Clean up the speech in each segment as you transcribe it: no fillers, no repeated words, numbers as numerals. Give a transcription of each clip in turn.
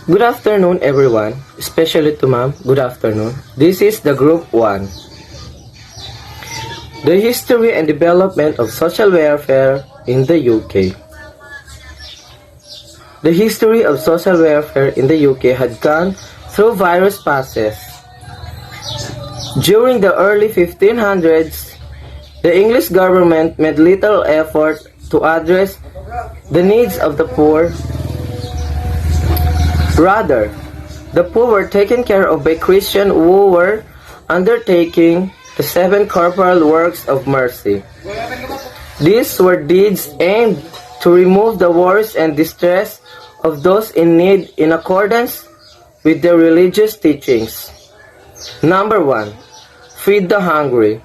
Good afternoon, everyone. Especially to ma'am, good afternoon. This is the Group 1. The history and development of social welfare in the UK. The history of social welfare in the UK had gone through various phases. During the early 1500s, the English government made little effort to address the needs of the poor. Rather, the poor were taken care of by Christians who were undertaking the 7 corporal works of mercy. These were deeds aimed to remove the worries and distress of those in need in accordance with their religious teachings. Number 1. Feed the hungry.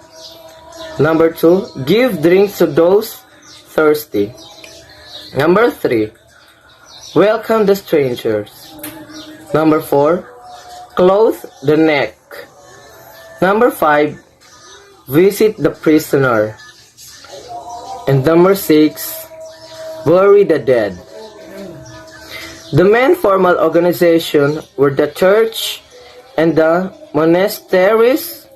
Number 2. Give drinks to those thirsty. Number 3. Welcome the strangers. Number 4. Clothe the neck. Number 5. Visit the prisoner. And number 6. Bury the dead. The main formal organization were the church and the monasteries,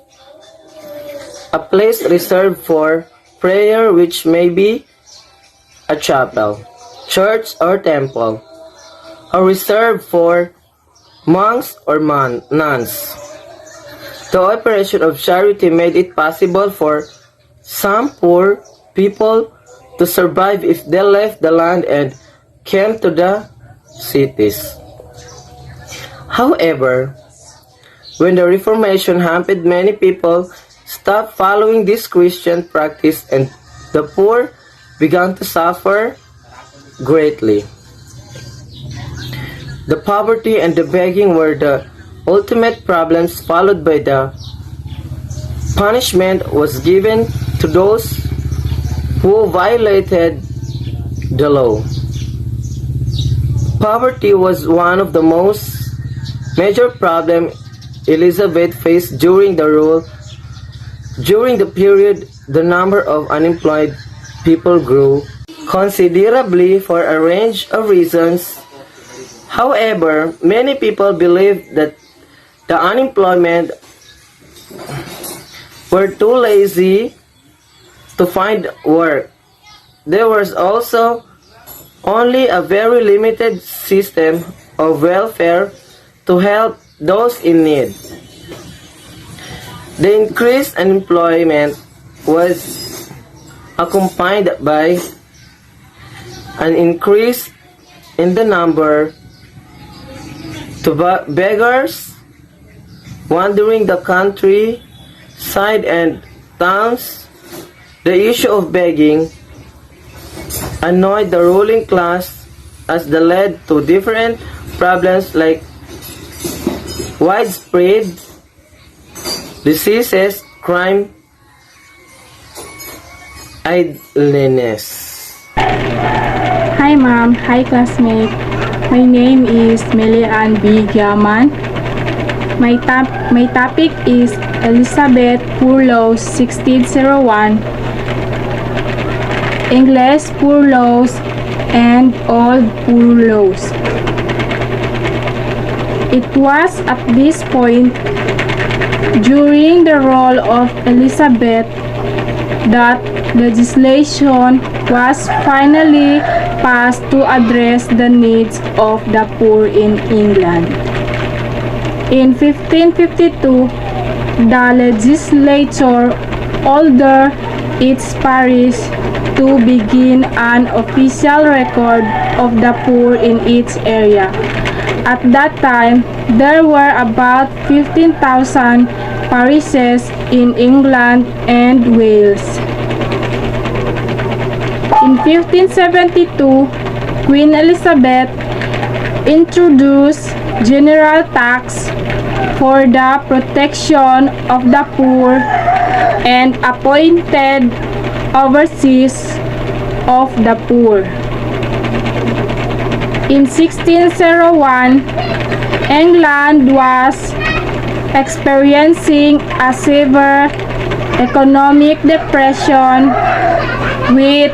a place reserved for prayer which may be a chapel, church or temple, or reserved for monks or nuns. The operation of charity made it possible for some poor people to survive if they left the land and came to the cities. However, when the Reformation happened, many people stopped following this Christian practice and the poor began to suffer greatly. The poverty and the begging were the ultimate problems, followed by the punishment was given to those who violated the law. Poverty was one of the most major problems Elizabeth faced during the rule. During the period, the number of unemployed people grew considerably for a range of reasons. However, many people believed that the unemployed were too lazy to find work. There was also only a very limited system of welfare to help those in need. The increased unemployment was accompanied by an increase in the number to beggars wandering the countryside and towns. The issue of begging annoyed the ruling class as they led to different problems like widespread diseases, crime, idleness. Hi ma'am, hi classmate. My name is Melian B. Giaman. My topic is Elizabeth Poor Laws 1601, English Poor Laws and Old Poor Laws. It was at this point, during the rule of Elizabeth, that legislation was finally passed to address the needs of the poor in England. In 1552, the legislature ordered its parish to begin an official record of the poor in each area. At that time, there were about 15,000 parishes in England and Wales. In 1572, Queen Elizabeth introduced general tax for the protection of the poor and appointed overseers of the poor. In 1601, England was experiencing a severe economic depression with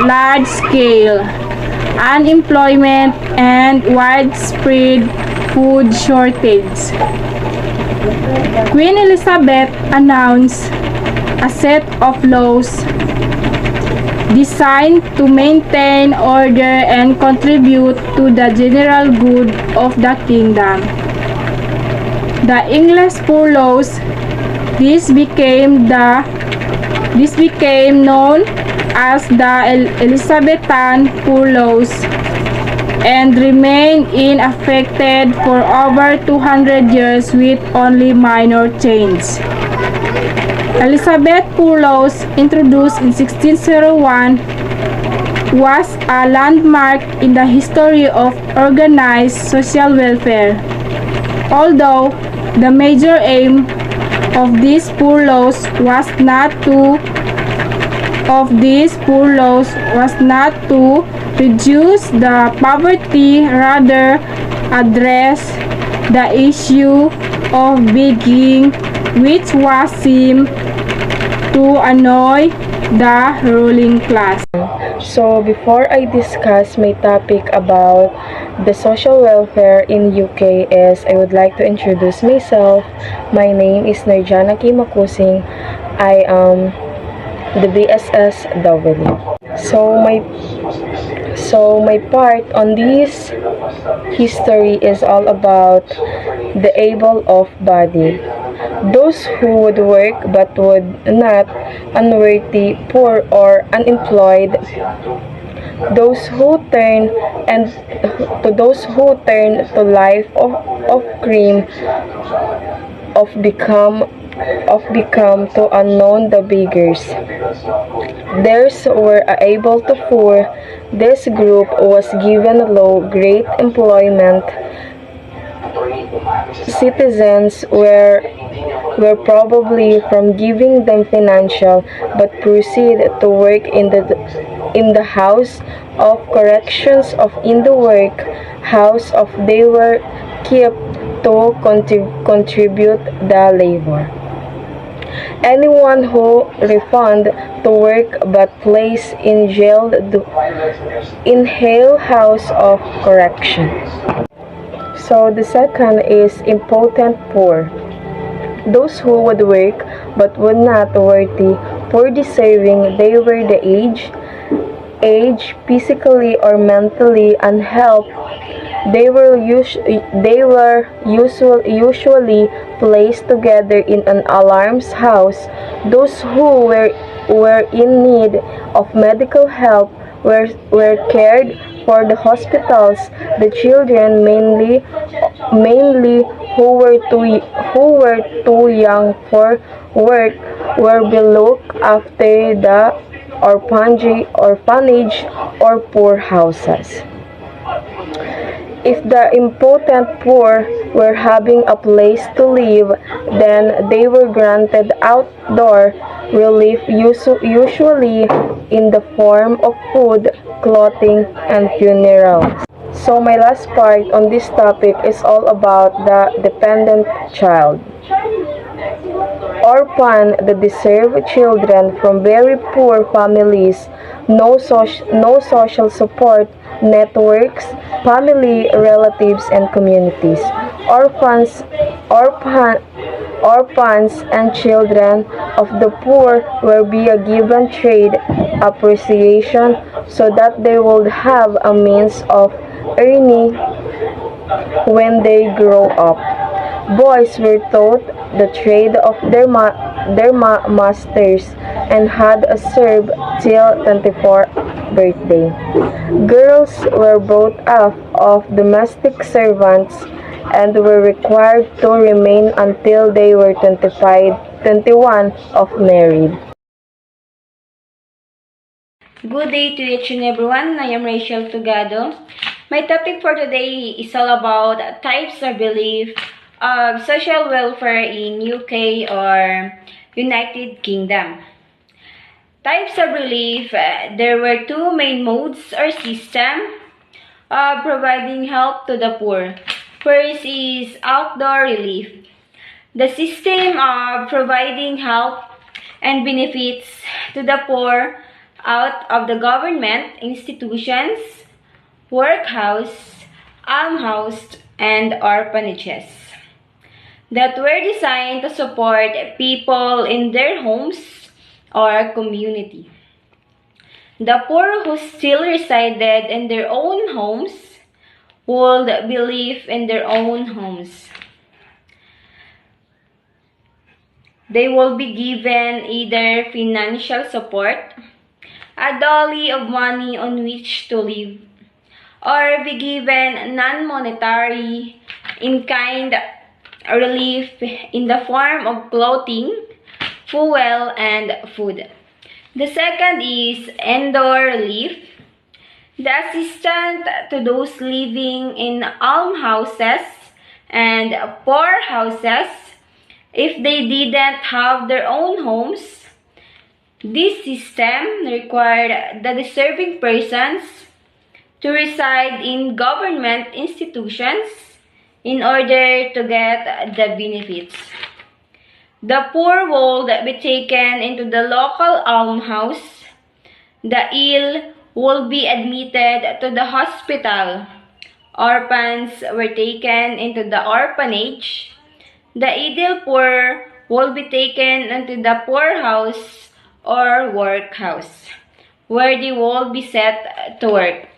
large-scale unemployment and widespread food shortage. Queen Elizabeth announced a set of laws designed to maintain order and contribute to the general good of the kingdom. The English Poor Laws. This became known as the Elizabethan Poor Laws and remained unaffected for over 200 years with only minor changes. Elizabeth Poor Laws, introduced in 1601, was a landmark in the history of organized social welfare. Although the major aim of these poor laws was not to reduce the poverty, rather address the issue of begging, which was seemed to annoy the ruling class. So before I discuss my topic about the social welfare in UK is I would like to introduce myself. My name is Narjana Kimakusing. I am the BSSW. So my part on this history is all about the able of body. Those who would work but would not, unworthy, poor or unemployed, those who turn to life of crime, of become to unknown the beggars. Theirs were able to poor. This group was given low grade employment. Citizens were probably from giving them financial, but proceed to work in the house of corrections of in the work house of they were kept to contribute the labor. Anyone who refused to work but placed in jail in Hale House of Correction. So the second is impotent poor. Those who would work but would not worthy, poor deserving, they were the age, physically or mentally unhelped. They were usually placed together in an almshouse. Those who were in need of medical help were cared for the hospitals. The children, mainly who were too young for work, were looked after the orphanage or poor houses. If the impotent poor were having a place to live, then they were granted outdoor relief, usually in the form of food, clothing, and funerals. So my last part on this topic is all about the dependent child. Orphan, the deserved children from very poor families, no social support networks, family, relatives, and communities. Orphans and children of the poor will be given trade appreciation so that they would have a means of earning when they grow up. Boys were taught the trade of their masters and had a serve till 24th birthday. Girls were brought up of domestic servants and were required to remain until they were 21 of married. Good day to each and everyone. I am Rachel Tugado. My topic for today is all about types of belief of social welfare in UK or United Kingdom. Types of relief, there were two main modes or system of providing help to the poor. First is outdoor relief. The system of providing help and benefits to the poor out of the government institutions, workhouse, almshouse, and orphanages that were designed to support people in their homes or community. The poor who still resided in their own homes would be live in their own homes. They will be given either financial support, a dolly of money on which to live, or be given non-monetary in-kind relief in the form of clothing, fuel, and food. The second is indoor relief, the assistance to those living in almhouses and poorhouses if they didn't have their own homes. This system required the deserving persons to reside in government institutions in order to get the benefits. The poor would be taken into the local almhouse. The ill will be admitted to the hospital. Orphans were taken into the orphanage. The idle poor will be taken into the poorhouse or workhouse, where they will be set to work.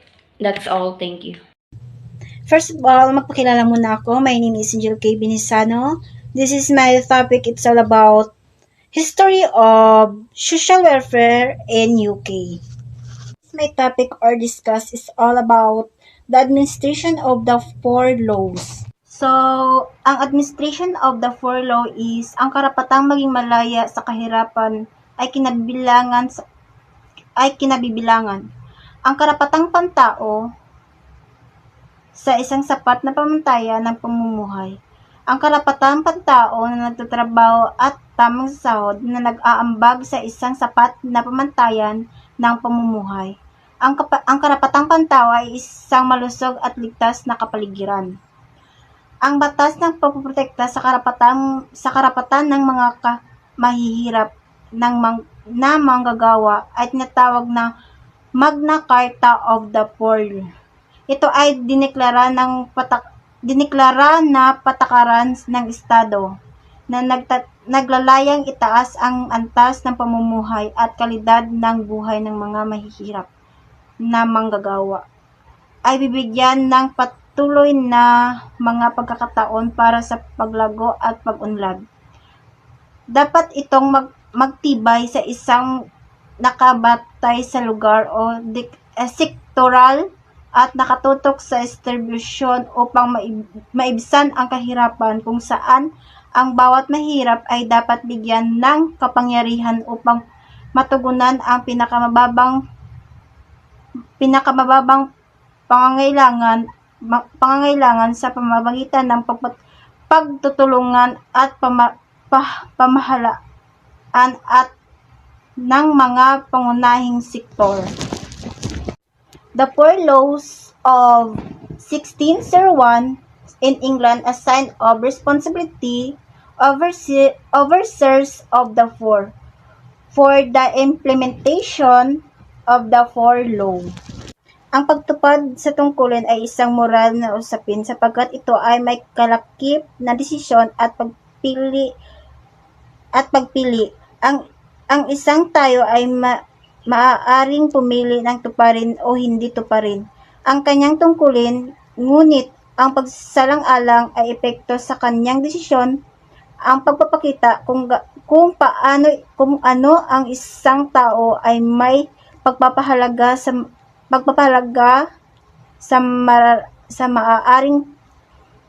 That's all. Thank you. First of all, magpakilala muna ako. My name is Angel K. Binisano. This is my topic. It's all about history of social welfare in UK. My topic or discuss is all about the administration of the four laws. So, ang administration of the four law is ang karapatang maging malaya sa kahirapan ay kinabibilangan. Ang karapatang pantao sa isang sapat na pamantayan ng pamumuhay. Ang karapatang pantao na nagtatrabaho at tamang sahod na nag-aambag sa isang sapat na pamantayan ng pamumuhay. Ang karapatang pantao ay isang malusog at ligtas na kapaligiran. Ang batas ng pagpoprotekta sa karapatan ng mga mahihirap na manggagawa ay tinatawag na Magna Carta of the Poor. Ito ay dineklara na patakaran ng Estado na naglalayang itaas ang antas ng pamumuhay at kalidad ng buhay ng mga mahihirap na manggagawa. Ay bibigyan ng patuloy na mga pagkakataon para sa paglago at pag-unlad. Dapat itong magtibay sa isang nakabatay sa lugar o sektoral at nakatutok sa distribusyon upang maibsan ang kahirapan kung saan ang bawat mahirap ay dapat bigyan ng kapangyarihan upang matugunan ang pinakamababang pangangailangan sa pamamagitan ng pagtutulungan at pamahalaan at ng mga pangunahing sektor. The Poor Laws of 1601 in England assigned of responsibility overseers of the poor for the implementation of the Poor Law. Ang pagtupad sa tungkulin ay isang moral na usapin sapagkat ito ay may kalakip na desisyon at pagpili. Ang isang tayo ay maaaring pumili ng tuparin o hindi tuparin ang kanyang tungkulin, ngunit ang pagsalang-alang ay epekto sa kanyang desisyon. Ang pagpapakita kung ano ang isang tao ay may pagpapahalaga sa maaaring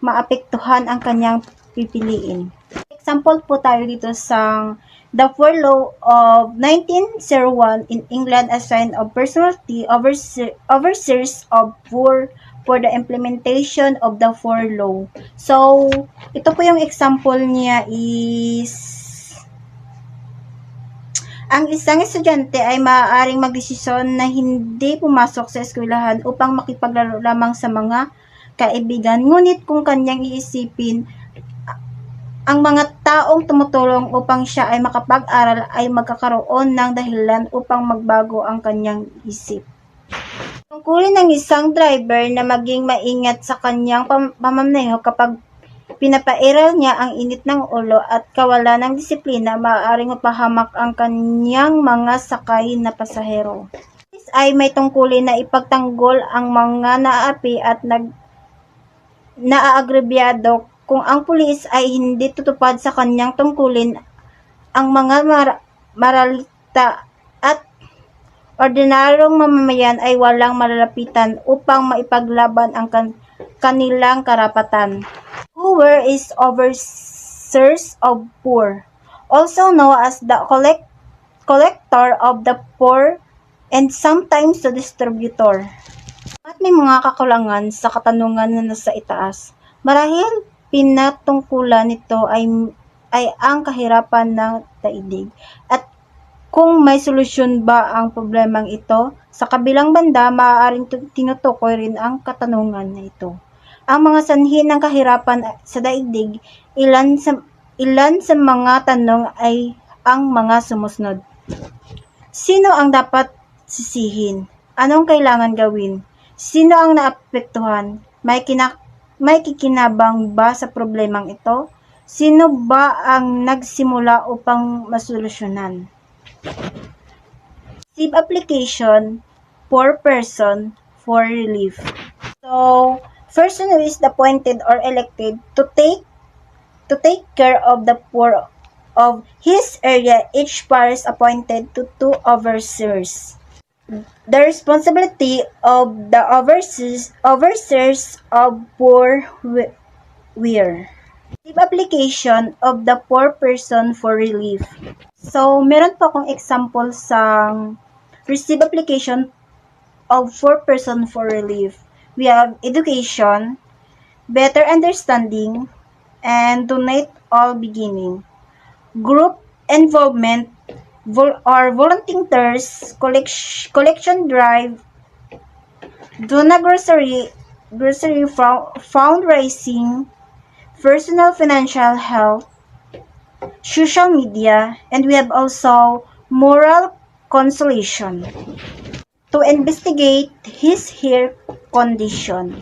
maapektuhan ang kanyang pipiliin. Example po tayo dito sa The Poor Law of 1901 in England assigned of personality overseers of poor for the implementation of the Poor Law. So, ito po yung example niya is ang isang estudyante ay maaaring magdesisyon na hindi pumasok sa eskwelahan upang makipaglaro lamang sa mga kaibigan. Ngunit kung kanyang iisipin, ang mga taong tumutulong upang siya ay makapag-aral ay magkakaroon ng dahilan upang magbago ang kanyang isip. Tungkulin ng isang driver na maging maingat sa kanyang pamamaneho kapag pinapairal niya ang init ng ulo at kawalan ng disiplina, maaaring mapahamak ang kanyang mga sakay na pasahero. This ay may tungkulin na ipagtanggol ang mga naapi at naaagrebyado kung ang pulis ay hindi tutupad sa kanyang tungkulin. Ang mga maralita at ordinaryong mamamayan ay walang malalapitan upang maipaglaban ang kanilang karapatan. Poor is overseers of poor, also known as the collector of the poor and sometimes the distributor. At may mga kakulangan sa katanungan na nasa itaas. Marahil pinatungkulan nito ay ang kahirapan ng daigdig at kung may solusyon ba ang problemang ito. Sa kabilang banda, maaaring tinutukoy rin ang katanungan na ito. Ang mga sanhi ng kahirapan sa daigdig, ilan sa mga tanong ay ang mga sumusunod. Sino ang dapat sisihin? Anong kailangan gawin? Sino ang naapektuhan? May kikinabang ba sa problemang ito? Sino ba ang nagsimula upang masolusyonan? Receive application for person for relief. So, person who is appointed or elected to take care of the poor of his area, each parish appointed to 2 overseers. The responsibility of the overseers of poor were. Receive application of the poor person for relief. So, meron po akong example sa receive application of poor person for relief. We have education, better understanding, and donate all beginning. Group involvement or volunteers, collection drive, donor grocery fundraising, personal financial health, social media, and we have also moral consolation to investigate his/her condition.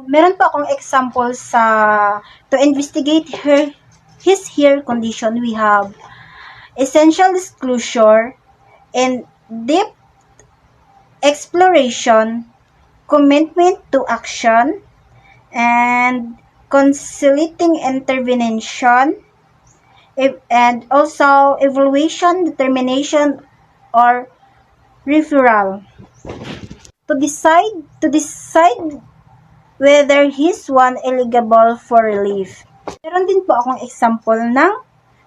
Meron pa akong example sa to investigate his/her condition. We have essential disclosure and deep exploration, commitment to action, and conciliating intervention, and also evaluation, determination, or referral. To decide whether he's one eligible for relief. Meron din po akong example ng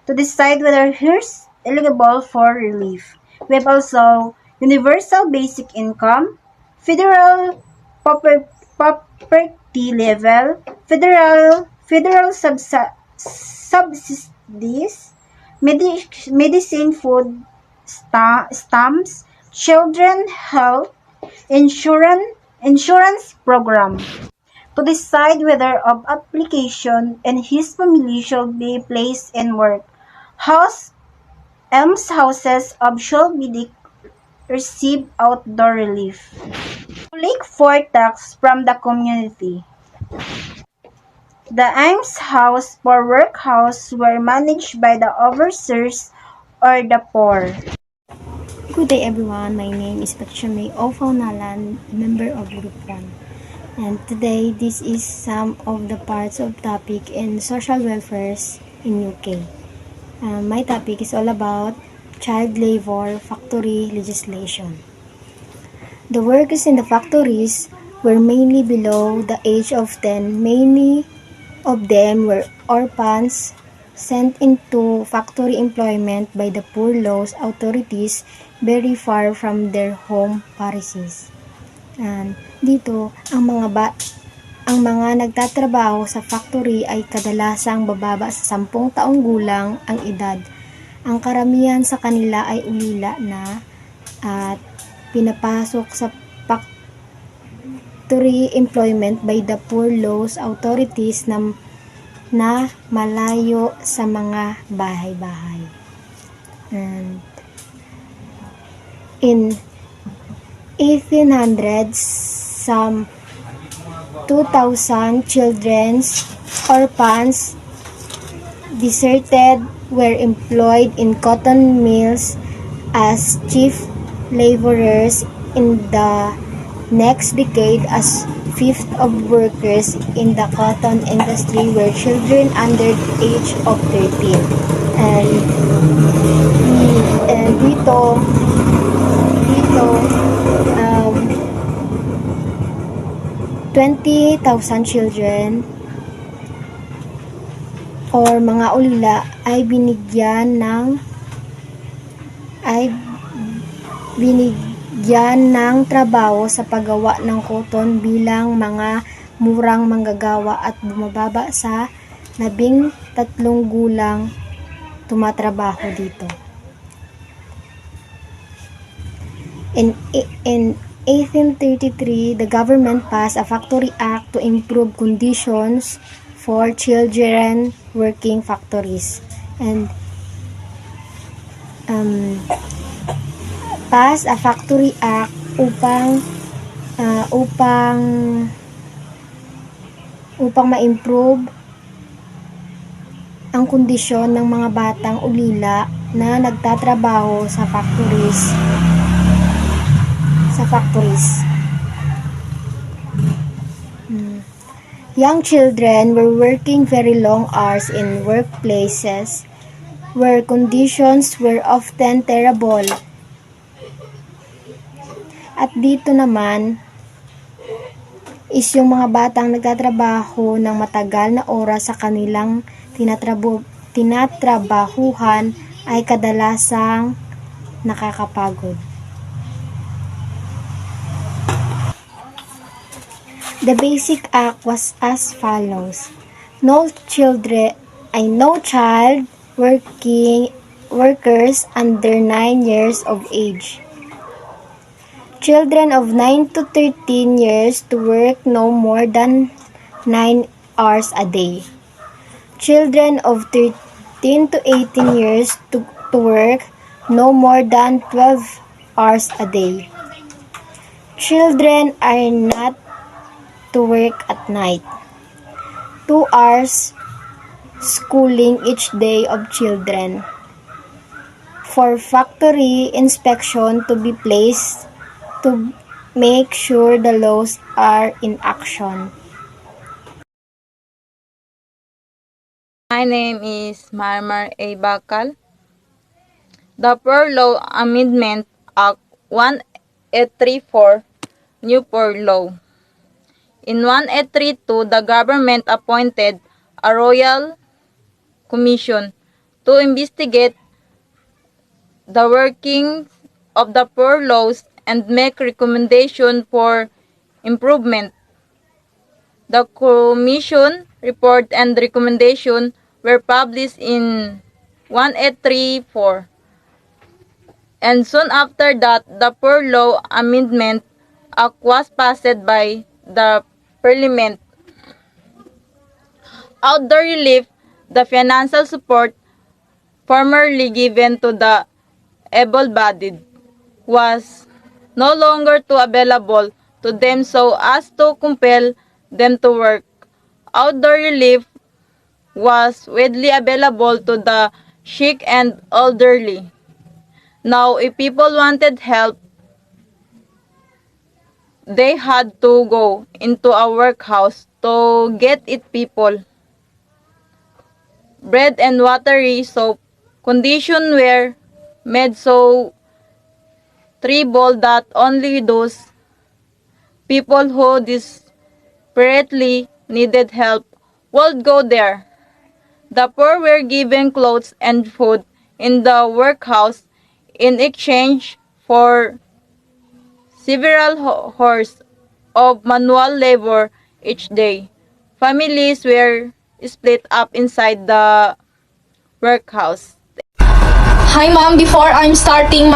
to decide whether he's eligible for relief. We have also universal basic income, federal poverty level, federal subsidies, medicine, food stamps, children health insurance program. To decide whether of application and his family should be placed in work. Almshouses should be receive outdoor relief. Collect for tax from the community. The almshouse for workhouse were managed by the overseers or the poor. Good day everyone, my name is Patsyame Ofaunalan, member of Group 1. And today, this is some of the parts of topic in social welfare in UK. My topic is all about child labor factory legislation. The workers in the factories were mainly below the age of 10. Many of them were orphans sent into factory employment by the poor laws authorities very far from their home parishes. And dito, ang mga nagtatrabaho sa factory ay kadalasang bababa sa 10 taong gulang ang edad. Ang karamihan sa kanila ay ulila na at pinapasok sa factory employment by the poor laws authorities na malayo sa mga bahay-bahay. And 1800s, some 2,000 children's orphans deserted were employed in cotton mills as chief laborers. In the next decade, as fifth of workers in the cotton industry were children under the age of 13. And dito 20,000 children or mga ulila ay binigyan ng trabaho sa paggawa ng cotton bilang mga murang manggagawa at bumababa sa 13 gulang tumatrabaho dito. In 1833, the government passed a Factory Act to improve conditions for children working factories, and passed a Factory Act upang ma-improve ang kondisyon ng mga batang ulila na nagtatrabaho sa factories. Young children were working very long hours in workplaces where conditions were often terrible. At dito naman is yung mga batang nagtatrabaho ng matagal na oras sa kanilang tinatrabahuhan ay kadalasang nakakapagod. The Basic Act was as follows: no child workers under 9 years of age. Children of 9 to 13 years to work no more than 9 hours a day. Children of 13 to 18 years to work no more than 12 hours a day. Children are not to work at night. 2 hours schooling each day of children. For factory inspection to be placed to make sure the laws are in action. My name is Marmar A. Bakal. The Poor Law Amendment Act 1834, New Poor Law. In 1832, the government appointed a royal commission to investigate the workings of the poor laws and make recommendation for improvement. The commission report and recommendation were published in 1834. And soon after that, the Poor Law Amendment Act was passed by the Parliament. Outdoor relief, the financial support formerly given to the able-bodied, was no longer available to them so as to compel them to work. Outdoor relief was widely available to the sick and elderly. Now, if people wanted help, they had to go into a workhouse to get it people. Bread and watery soap. Conditions were made so terrible that only those people who desperately needed help would go there. The poor were given clothes and food in the workhouse in exchange for several hours of manual labor each day. Families were split up inside the workhouse. Hi ma'am, before I'm starting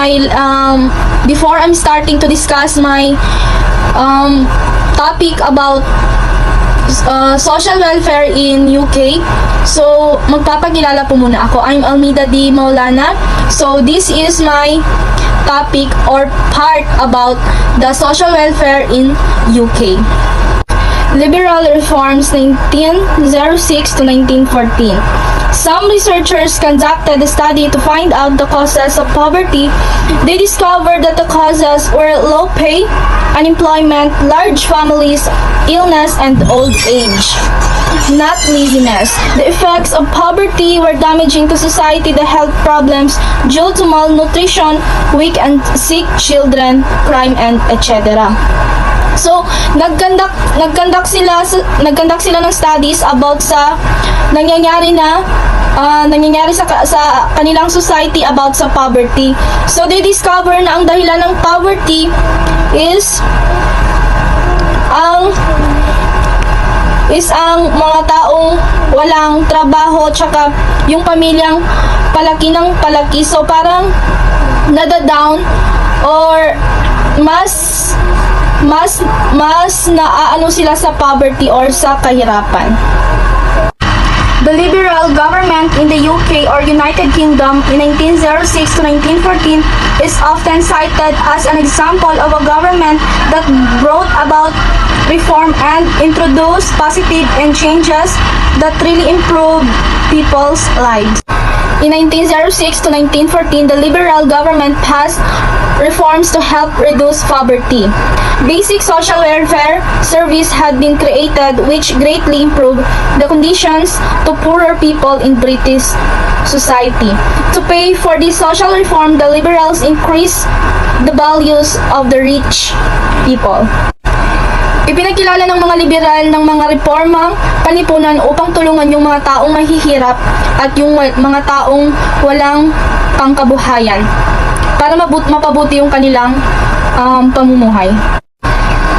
to discuss my topic about social welfare in UK. So, magpapakilala po muna ako. I'm Almida D. Maulana. So, this is my topic or part about the social welfare in UK. Liberal reforms 1906 to 1914. Some researchers conducted a study to find out the causes of poverty. They discovered that the causes were low pay, unemployment, large families, illness, and old age, not laziness. The effects of poverty were damaging to society, the health problems due to malnutrition, weak and sick children, crime, and etc. So, nagkandak sila ng studies about sa nangyayari sa kanilang society about sa poverty. So, they discover na ang dahilan ng poverty is ang mga taong walang trabaho tsaka yung pamilyang palaki ng palaki. So, parang nada-down or mas naaano sila sa poverty or sa kahirapan. The Liberal government in the UK or United Kingdom in 1906 to 1914 is often cited as an example of a government that brought about reform and introduced positive and changes that really improved people's lives. In 1906 to 1914, the Liberal government passed reforms to help reduce poverty. Basic social welfare service had been created which greatly improved the conditions to poorer people in British society. To pay for this social reform, the Liberals increased the values of the rich people. Ipinagkilala ng mga liberal ng mga reformang panipunan upang tulungan yung mga taong mahihirap at yung mga taong walang pangkabuhayan para mapabuti yung kanilang pamumuhay.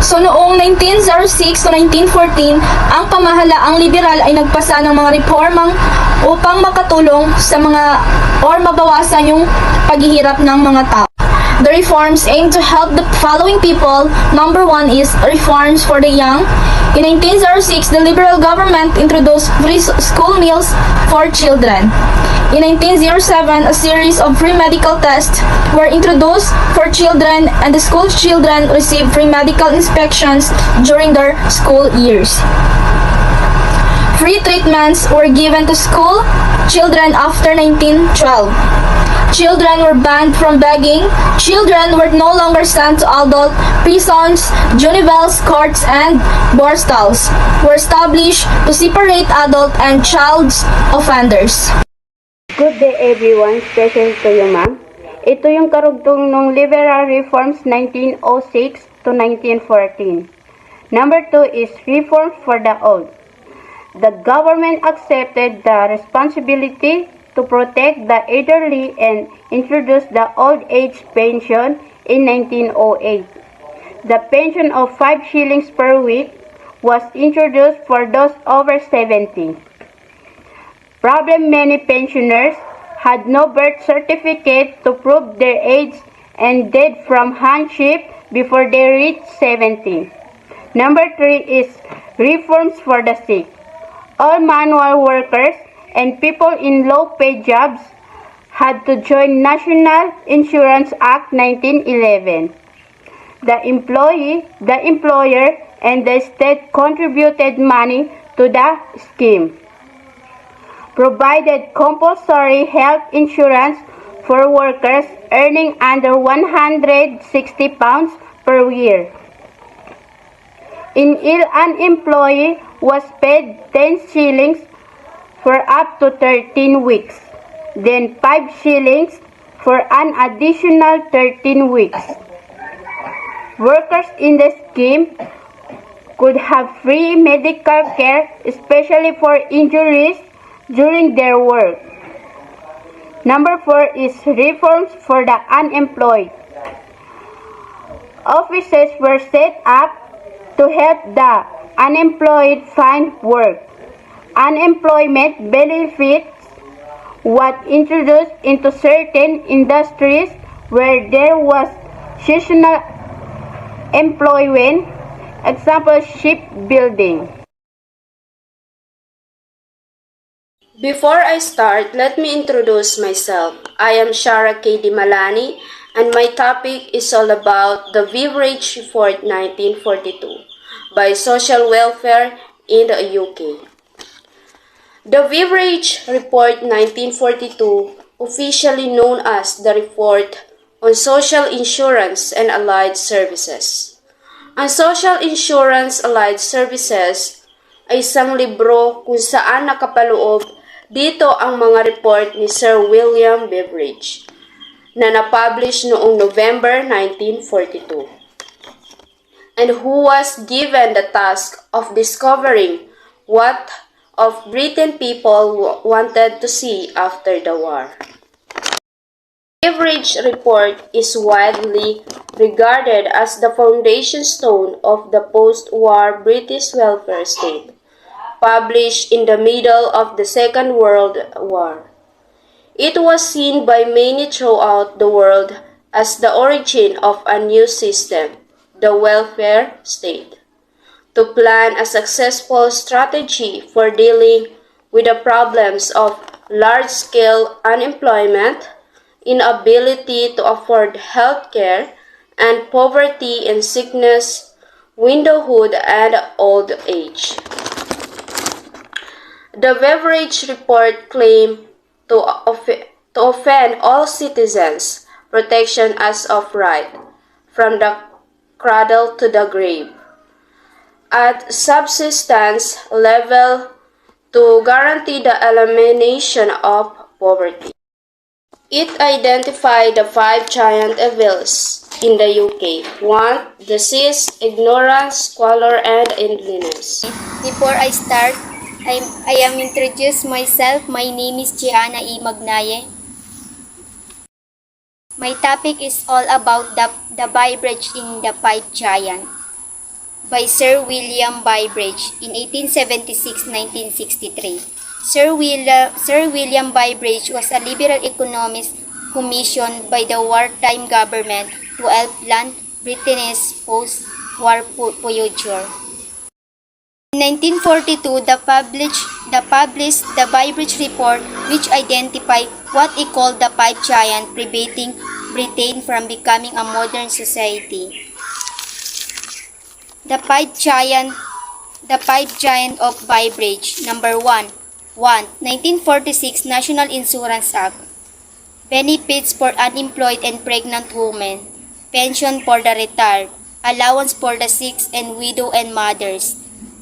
So noong 1906 to 1914, ang pamahalaang liberal ay nagpasa ng mga reformang upang makatulong sa mga or mabawasan yung paghihirap ng mga tao. The reforms aim to help the following people. Number 1 is reforms for the young. In 1906, the Liberal government introduced free school meals for children. In 1907, a series of free medical tests were introduced for children and the school children received free medical inspections during their school years. Free treatments were given to school children after 1912. Children were banned from begging. Children were no longer sent to adult prisons. Juveniles courts and borstalls were established to separate adult and child offenders. Good day everyone, special to you ma'am. Ito yung karugtong ng Liberal Reforms 1906 to 1914. Number 2 is Reforms for the Old. The government accepted the responsibility to protect the elderly and introduced the old age pension in 1908. The pension of 5 shillings per week was introduced for those over 70. Problem: many pensioners had no birth certificate to prove their age and died from hardship before they reached 70. Number 3 is reforms for the sick. All manual workers and people in low-paid jobs had to join National Insurance Act 1911. The employee, the employer, and the state contributed money to the scheme. Provided compulsory health insurance for workers earning under £160 per year. An employee was paid 10 shillings for up to 13 weeks, then 5 shillings for an additional 13 weeks. Workers in the scheme could have free medical care, especially for injuries during their work. Number 4 is reforms for the unemployed. Offices were set up to help the unemployed find work. Unemployment benefits was introduced into certain industries where there was seasonal employment, example shipbuilding. Before I start, let me introduce myself. I am Shara K. Dimalani. and my topic is all about the Beveridge Report 1942 by Social Welfare in the UK. The Beveridge Report 1942, officially known as the Report on Social Insurance and Allied Services. Ang Social Insurance Allied Services ay isang libro kung saan nakapaloob dito ang mga report ni Sir William Beveridge na napublish noong November 1942 and who was given the task of discovering what of Britain people wanted to see after the war. The Beveridge Report is widely regarded as the foundation stone of the post-war British welfare state, published in the middle of the Second World War. It was seen by many throughout the world as the origin of a new system, the welfare state, to plan a successful strategy for dealing with the problems of large-scale unemployment, inability to afford health care, and poverty and sickness, widowhood, and old age. The Beveridge Report claimed to offend all citizens, protection as of right, from the cradle to the grave, at subsistence level to guarantee the elimination of poverty. It identified the 5 giant evils in the UK: want, disease, ignorance, squalor, and idleness. Before I start, I am introduce myself. My name is Gianna E. Magnaye. My topic is all about the Beveridge in the 5 Giant by Sir William Beveridge in 1876-1963. Sir William Beveridge was a liberal economist commissioned by the wartime government to help land Britain's post-war future. In 1942, the published the Beveridge Report, which identified what he called the 5 giants preventing Britain from becoming a modern society. The 5 giant of Beveridge. Number 1. 1946 National Insurance Act. Benefits for unemployed and pregnant women. Pension for the retired. Allowance for the sick and widow and mothers.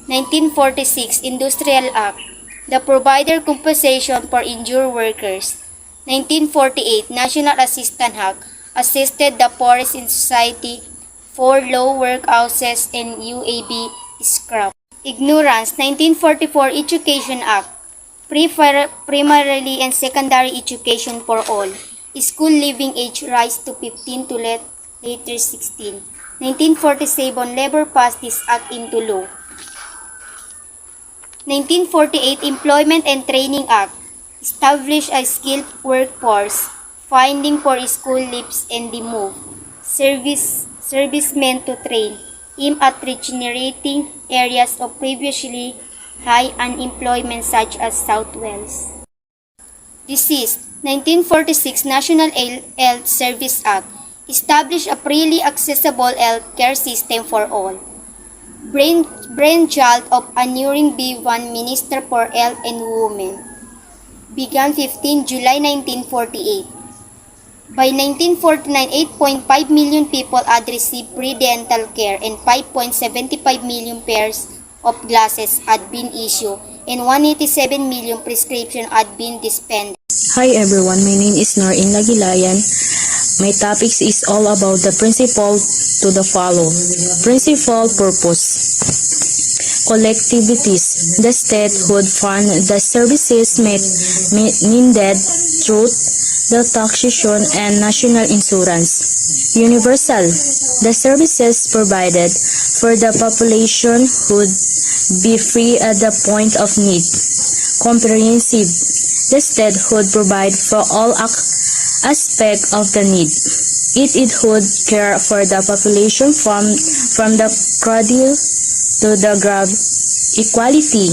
1946 Industrial Act, the provider compensation for injured workers. 1948 National Assistance Act, assisted the poorest in society for low workhouses and UAB scrap. Ignorance. 1944 Education Act, primarily and secondary education for all. School leaving age rise to 15 to later 16. 1947 Labor passed this act into law. 1948 Employment and Training Act established a skilled workforce, finding for school leaves and the move, servicemen to train, aimed at regenerating areas of previously high unemployment such as South Wales. Disease. 1946 National Health Service Act established a freely accessible health care system for all. Brainchild of Aneurin B1 Minister for Health and Women. Began 15 July 1948. By 1949, 8.5 million people had received free dental care and 5.75 million pairs of glasses had been issued and 187 million prescriptions had been dispensed. Hi everyone, my name is Norin Lagilayan. My topic is all about the principle to the follow. Principal purpose. Collectivities. The state would fund the services needed through the taxation and national insurance. Universal. The services provided for the population would be free at the point of need. Comprehensive. The state would provide for all aspects of the need. It would care for the population from the cradle to the grave. Equality.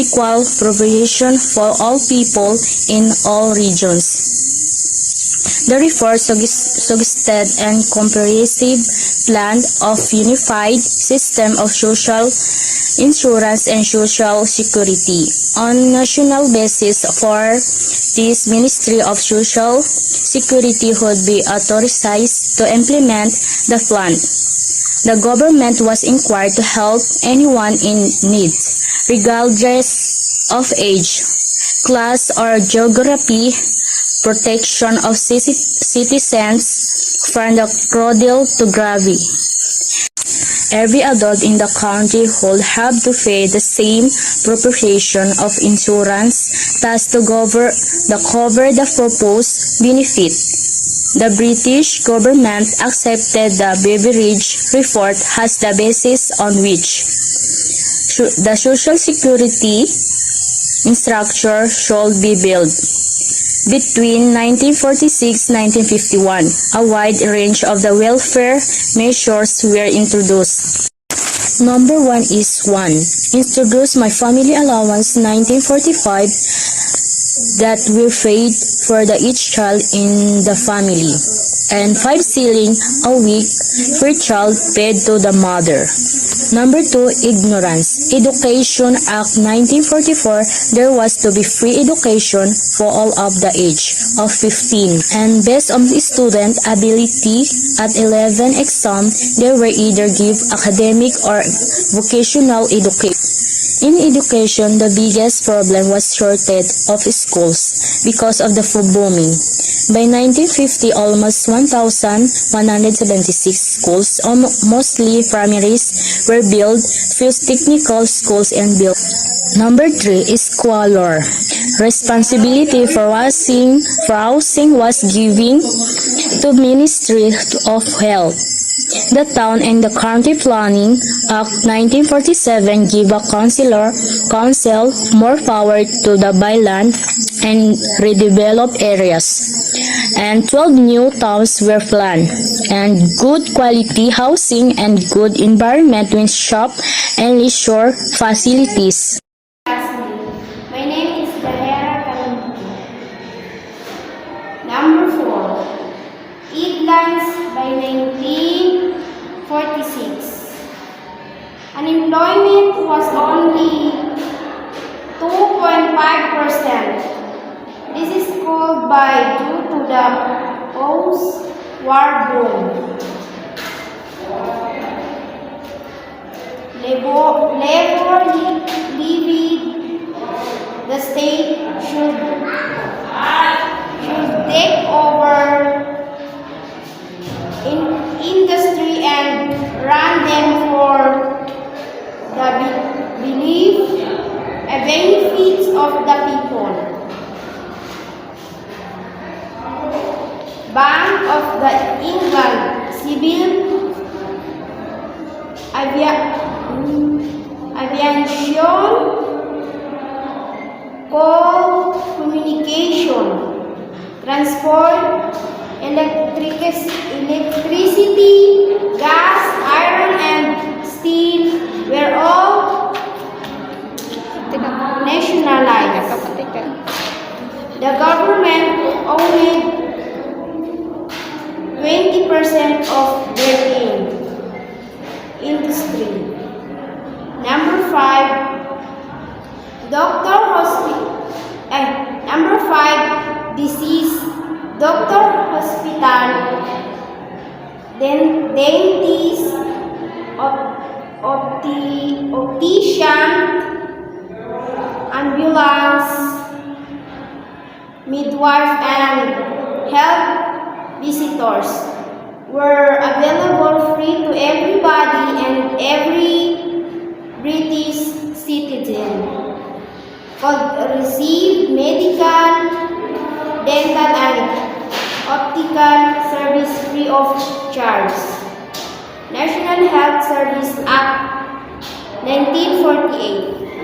Equal provision for all people in all regions. The reform suggested and comprehensive plan of unified system of social insurance and social security. On national basis for this Ministry of Social Security would be authorized to implement the plan. The government was inquired to help anyone in need, regardless of age, class, or geography, protection of citizens from the cradle to grave. Every adult in the country would have to pay the same proportion of insurance thus to cover the proposed benefit. The British government accepted the Beveridge Report as the basis on which the Social Security structure should be built. Between 1946-1951, a wide range of the welfare measures were introduced. Number 1 is 1. Introduce My Family Allowance 1945 that were paid for each child in the family, and 5 shillings a week per child paid to the mother. Number 2, ignorance. Education Act 1944, there was to be free education for all of the age of 15, and based on the student ability at 11 exam, they were either give academic or vocational education. In education, the biggest problem was shortage of schools because of the food booming. By 1950, almost 1,176 schools, mostly primaries, were built, few technical schools and built. Number 3 is squalor. Responsibility for housing was given to Ministry of Health. The Town and the County Planning Act 1947 give a council more power to buy land and redevelop areas, and 12 new towns were planned, and good quality housing and good environment with shop and leisure facilities. My name is Dahera Kalimki. Number 4. Eaglines by 1946. Unemployment was only 2.5%. This is called by due to the post-war boom. Labor levied, the state should take over industry and run them for the benefits of the people. Bank of the England Civil Aviation Coal Communication Transport Electricity, gas, iron and steel were all nationalized. The government owned 20% of their gain. Industry. Number 5, disease, doctor, hospital, dentist, optician, ambulance, midwife, and health visitors were available free to everybody and every British citizen could receive medical, dental, and optical service free of charge. National Health Service Act 1948.